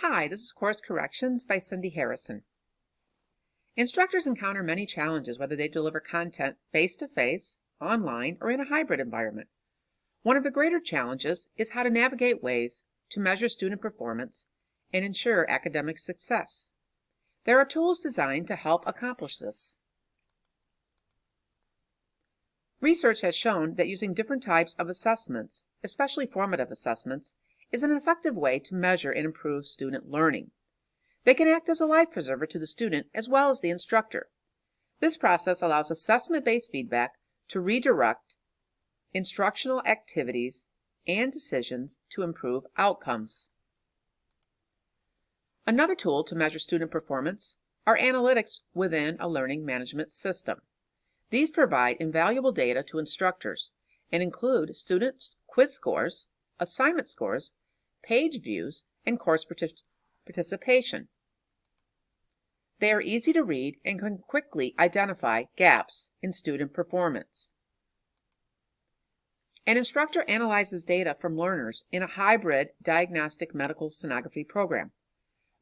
Hi, this is Course Corrections by Cindy Harrison. Instructors encounter many challenges whether they deliver content face-to-face, online, or in a hybrid environment. One of the greater challenges is how to navigate ways to measure student performance and ensure academic success. There are tools designed to help accomplish this. Research has shown that using different types of assessments, especially formative assessments, is an effective way to measure and improve student learning. They can act as a life preserver to the student as well as the instructor. This process allows assessment-based feedback to redirect instructional activities and decisions to improve outcomes. Another tool to measure student performance are analytics within a learning management system. These provide invaluable data to instructors and include students' quiz scores, assignment scores, page views, and course participation. They are easy to read and can quickly identify gaps in student performance. An instructor analyzes data from learners in a hybrid diagnostic medical sonography program.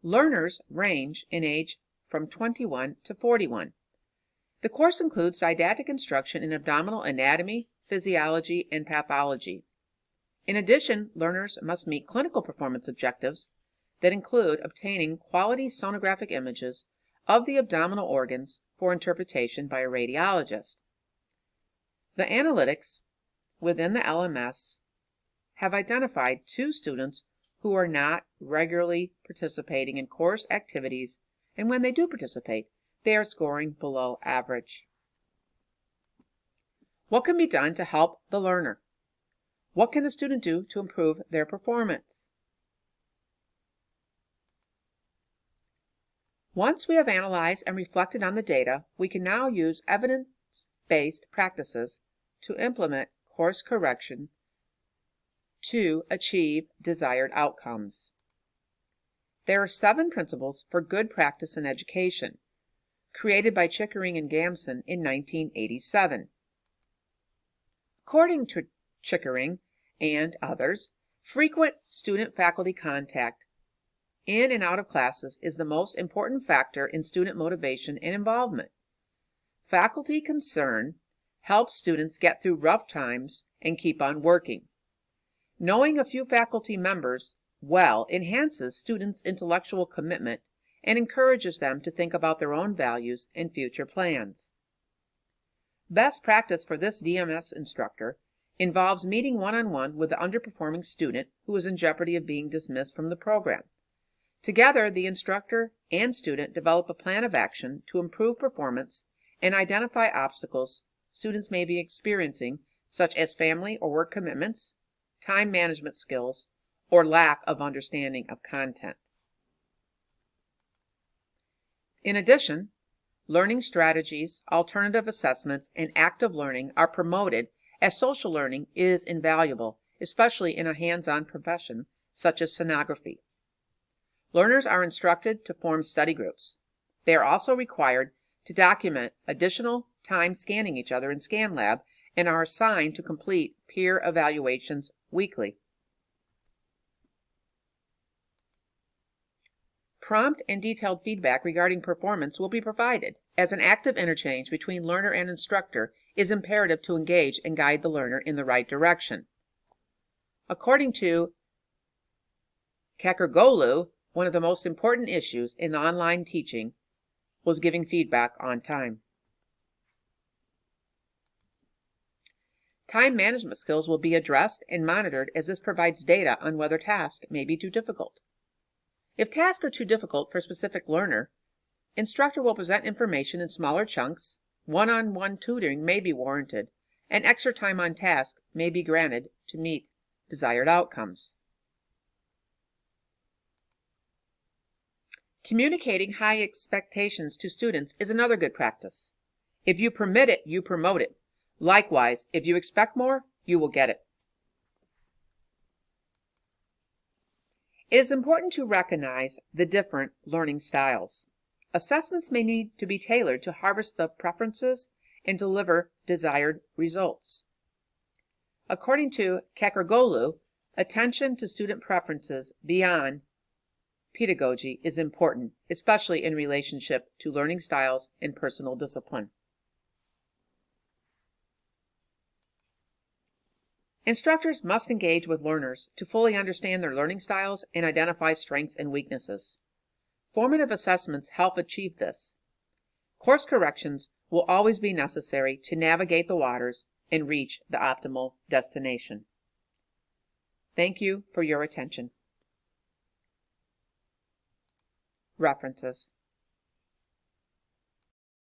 Learners range in age from 21 to 41. The course includes didactic instruction in abdominal anatomy, physiology, and pathology. In addition, learners must meet clinical performance objectives that include obtaining quality sonographic images of the abdominal organs for interpretation by a radiologist. The analytics within the LMS have identified 2 students who are not regularly participating in course activities, and when they do participate, they are scoring below average. What can be done to help the learner? What can the student do to improve their performance? Once we have analyzed and reflected on the data, we can now use evidence-based practices to implement course correction to achieve desired outcomes. There are 7 principles for good practice in education, created by Chickering and Gamson in 1987. According to Chickering and others, frequent student-faculty contact in and out of classes is the most important factor in student motivation and involvement. Faculty concern helps students get through rough times and keep on working. Knowing a few faculty members well enhances students' intellectual commitment and encourages them to think about their own values and future plans. Best practice for this DMS instructor involves meeting one-on-one with the underperforming student who is in jeopardy of being dismissed from the program. Together, the instructor and student develop a plan of action to improve performance and identify obstacles students may be experiencing, such as family or work commitments, time management skills, or lack of understanding of content. In addition, learning strategies, alternative assessments, and active learning are promoted as social learning is invaluable, especially in a hands-on profession such as sonography. Learners are instructed to form study groups. They are also required to document additional time scanning each other in ScanLab and are assigned to complete peer evaluations weekly. Prompt and detailed feedback regarding performance will be provided, as an active interchange between learner and instructor is imperative to engage and guide the learner in the right direction. According to Kakargolu, one of the most important issues in online teaching was giving feedback on time. Time management skills will be addressed and monitored, as this provides data on whether tasks may be too difficult. If tasks are too difficult for a specific learner, instructor will present information in smaller chunks, one-on-one tutoring may be warranted, and extra time on task may be granted to meet desired outcomes. Communicating high expectations to students is another good practice. If you permit it, you promote it. Likewise, if you expect more, you will get it. It is important to recognize the different learning styles. Assessments may need to be tailored to harvest the preferences and deliver desired results. According to Kakargolu, attention to student preferences beyond pedagogy is important, especially in relationship to learning styles and personal discipline. Instructors must engage with learners to fully understand their learning styles and identify strengths and weaknesses. Formative assessments help achieve this. Course corrections will always be necessary to navigate the waters and reach the optimal destination. Thank you for your attention. References.